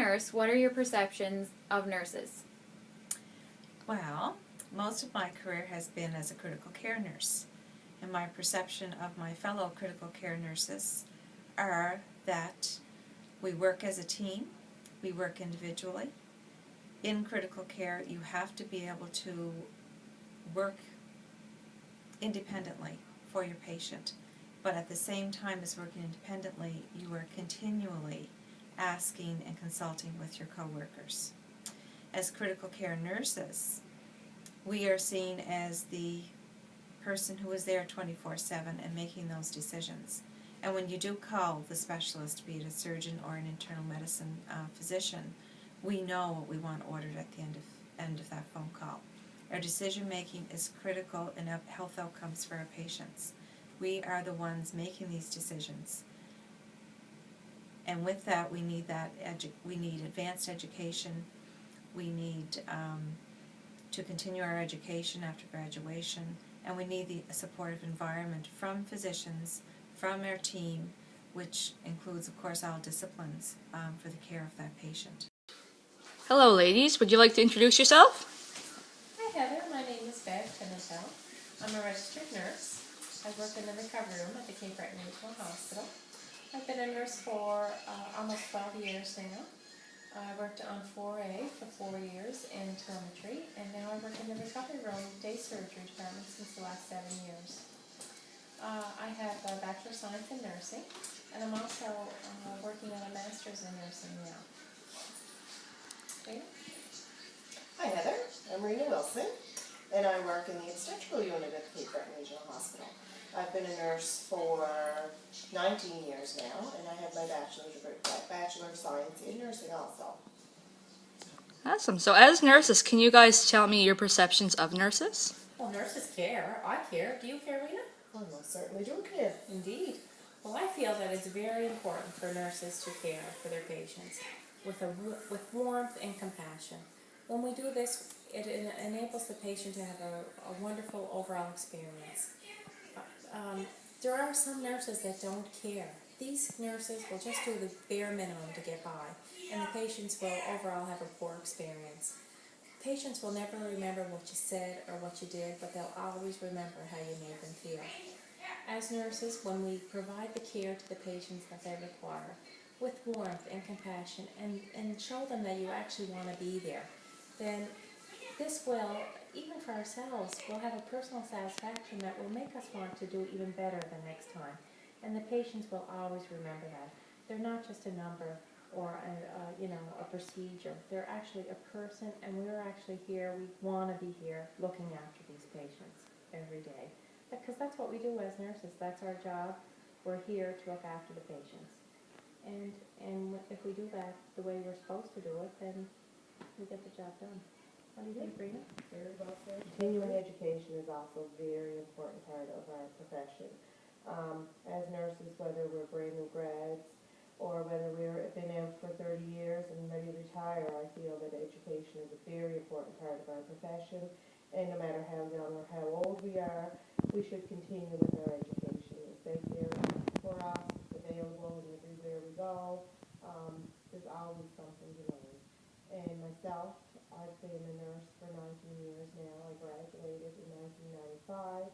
nurse, what are your perceptions of nurses? Well, most of my career has been as a critical care nurse, and my perception of my fellow critical care nurses are that we work as a team, we work individually. In critical care, you have to be able to work independently for your patient, but at the same time as working independently, you are continually asking and consulting with your coworkers. As critical care nurses, we are seen as the person who is there 24/7 and making those decisions. And when you do call the specialist, be it a surgeon or an internal medicine physician, we know what we want ordered at the end of that phone call. Our decision making is critical in health outcomes for our patients. We are the ones making these decisions. And with that, we need advanced education. We need to continue our education after graduation, and we need a supportive environment from physicians, from our team, which includes, of course, all disciplines for the care of that patient. Hello, ladies. Would you like to introduce yourself? Hi, Heather. My name is Bev Pimentel. I'm a registered nurse. I work in the recovery room at the Cape Breton Regional Hospital. I've been a nurse for almost 12 years now. I worked on 4A for 4 years in telemetry, and now I work in the recovery room day surgery department since the last 7 years. I have a Bachelor of Science in Nursing, and I'm also working on a Master's in Nursing now. Okay. Hi Heather, I'm Rena Wilson, and I work in the obstetrical unit at the Cape Breton Regional Hospital. I've been a nurse for 19 years now, and I have my Bachelor of Science in Nursing also. Awesome. So as nurses, can you guys tell me your perceptions of nurses? Well, nurses care. I care. Do you care, Rena? I most certainly do care. Indeed. Well, I feel that it's very important for nurses to care for their patients with warmth and compassion. When we do this, it enables the patient to have a wonderful overall experience. There are some nurses that don't care. These nurses will just do the bare minimum to get by, and the patients will overall have a poor experience. Patients will never remember what you said or what you did, but they'll always remember how you made them feel. As nurses, when we provide the care to the patients that they require, with warmth and compassion, and show them that you actually want to be there, then this will, even for ourselves, we'll have a personal satisfaction that will make us want to do even better the next time. And the patients will always remember that. They're not just a number or a procedure. They're actually a person, and we're actually here. We want to be here looking after these patients every day. Because that's what we do as nurses. That's our job. We're here to look after the patients. And if we do that the way we're supposed to do it, then we get the job done. What do you think, Rena? Very well said. Continuing education is also a very important part of our profession. As nurses, whether we're brand new grads or whether we've been out for 30 years and ready to retire, I feel that education is a very important part of our profession. And no matter how young or how old we are, we should continue with our education. It's out there for us, it's available, and everywhere we go, there's always something to learn. And myself, I've been a nurse for 19 years now. I graduated in 1995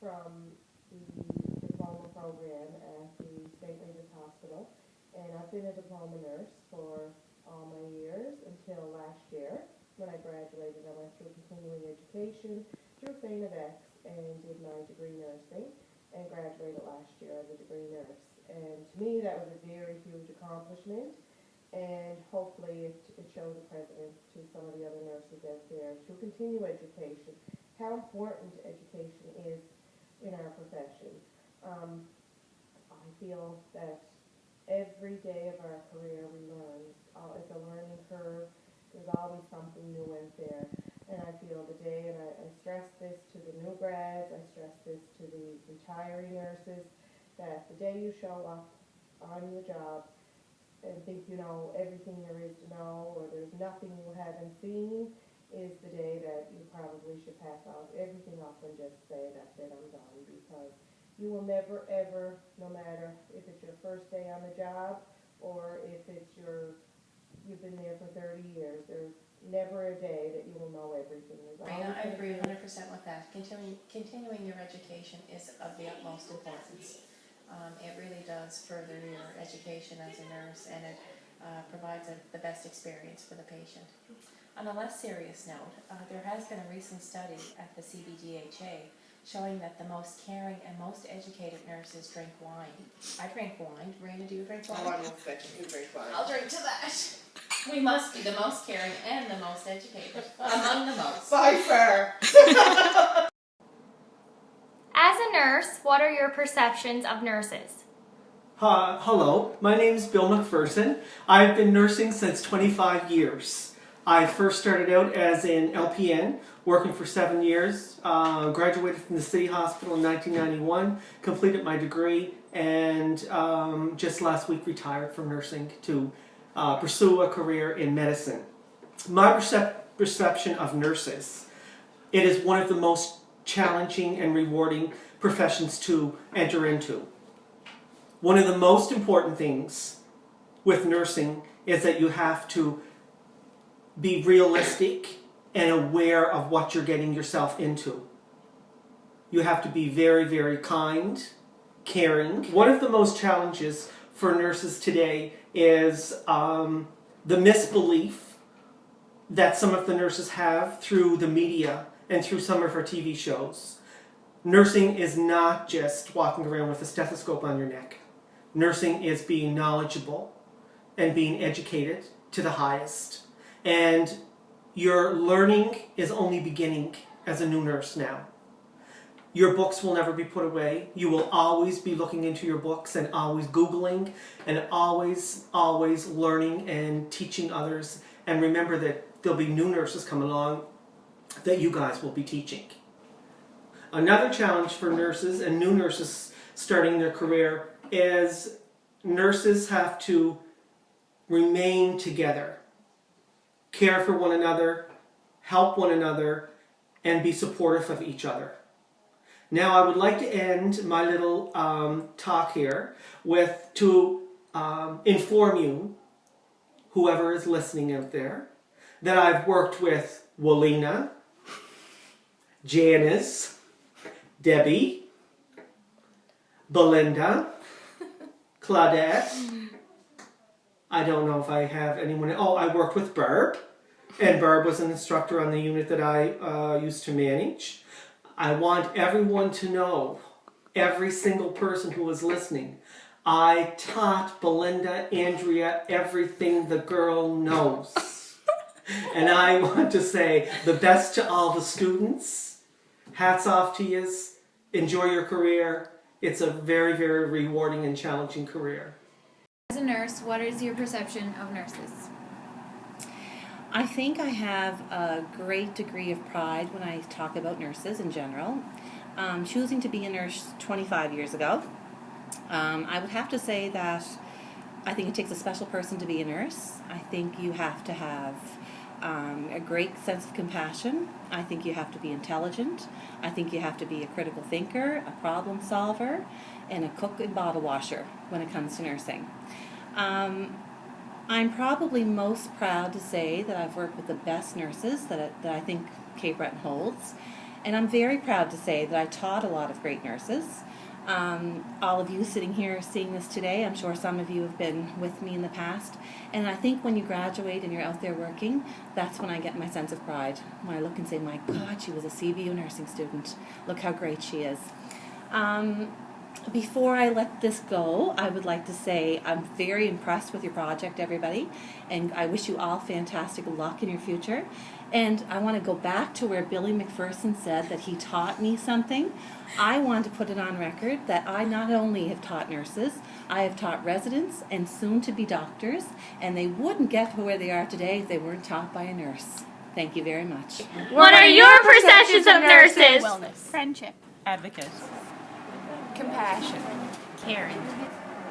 from the diploma program at the St. Regis Hospital, and I've been a diploma nurse for all my years until last year. When I graduated, I went through continuing education through FANAVEX and did my degree nursing, and graduated last year as a degree nurse. And to me, that was a very huge accomplishment. And hopefully it shows a precedent to some of the other nurses out there to continue education, how important education is in our profession. I feel that every day of our career we learn. It's a learning curve. There's always something new out there. And I feel the day, and I stress this to the new grads, I stress this to the retiring nurses, that the day you show up on your job and think you know everything there is to know, or there's nothing you haven't seen, is the day that you probably should pack everything up and just say, that's it, I'm done. Because you will never ever, no matter if it's your first day on the job or if it's your you've been there for 30 years, there's never a day that you will know everything. There's Rena, always I gonna agree be- 100% with that. Continuing your education is of the utmost importance. It really does further your education as a nurse, and it provides the best experience for the patient. On a less serious note, there has been a recent study at the CBDHA showing that the most caring and most educated nurses drink wine. I drink wine. Rena, do you drink wine? Oh, I don't expect you to drink wine. I'll drink to that. We must be the most caring and the most educated. Among the most. By far. As a nurse, what are your perceptions of nurses? Hello, my name is Bill McPherson. I've been nursing since 25 years. I first started out as an LPN, working for 7 years, graduated from the City Hospital in 1991, completed my degree, and just last week retired from nursing to pursue a career in medicine. My perception of nurses, it is one of the most challenging and rewarding professions to enter into. One of the most important things with nursing is that you have to be realistic and aware of what you're getting yourself into. You have to be very, very kind, caring. One of the most challenges for nurses today is the misbelief that some of the nurses have through the media and through some of our TV shows. Nursing is not just walking around with a stethoscope on your neck. Nursing is being knowledgeable and being educated to the highest. And your learning is only beginning as a new nurse now. Your books will never be put away. You will always be looking into your books and always Googling and always learning and teaching others. And remember that there'll be new nurses come along that you guys will be teaching. Another challenge for nurses and new nurses starting their career is nurses have to remain together, care for one another, help one another, and be supportive of each other. Now I would like to end my little talk here to inform you, whoever is listening out there, that I've worked with Walina, Janice, Debbie, Belinda, Claudette. I don't know if I have anyone. Oh, I worked with Barb, and Barb was an instructor on the unit that I used to manage. I want everyone to know, every single person who was listening, I taught Belinda, Andrea, everything the girl knows. And I want to say the best to all the students. Hats off to you. Enjoy your career. It's a very, very rewarding and challenging career. As a nurse, what is your perception of nurses? I think I have a great degree of pride when I talk about nurses in general. Choosing to be a nurse 25 years ago, I would have to say that I think it takes a special person to be a nurse. I think you have to have a great sense of compassion. I think you have to be intelligent. I think you have to be a critical thinker, a problem solver, and a cook and bottle washer when it comes to nursing. I'm probably most proud to say that I've worked with the best nurses that I think Cape Breton holds. And I'm very proud to say that I taught a lot of great nurses. All of you sitting here seeing this today, I'm sure some of you have been with me in the past. And I think when you graduate and you're out there working, that's when I get my sense of pride. When I look and say, my God, she was a CBU nursing student. Look how great she is. Before I let this go, I would like to say I'm very impressed with your project, everybody, and I wish you all fantastic luck in your future. And I want to go back to where Billy McPherson said that he taught me something. I want to put it on record that I not only have taught nurses, I have taught residents and soon-to-be doctors, and they wouldn't get to where they are today if they weren't taught by a nurse. Thank you very much. What are your perceptions of nurses? Wellness. Friendship. Advocate. Compassion. Caring.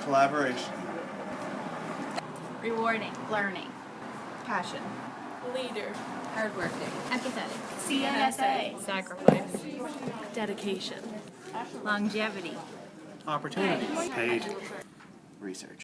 Collaboration. Rewarding. Learning. Passion. Leader. Hardworking. Empathetic. CNSA. Sacrifice. Dedication. Longevity. Opportunity. Paid. Research.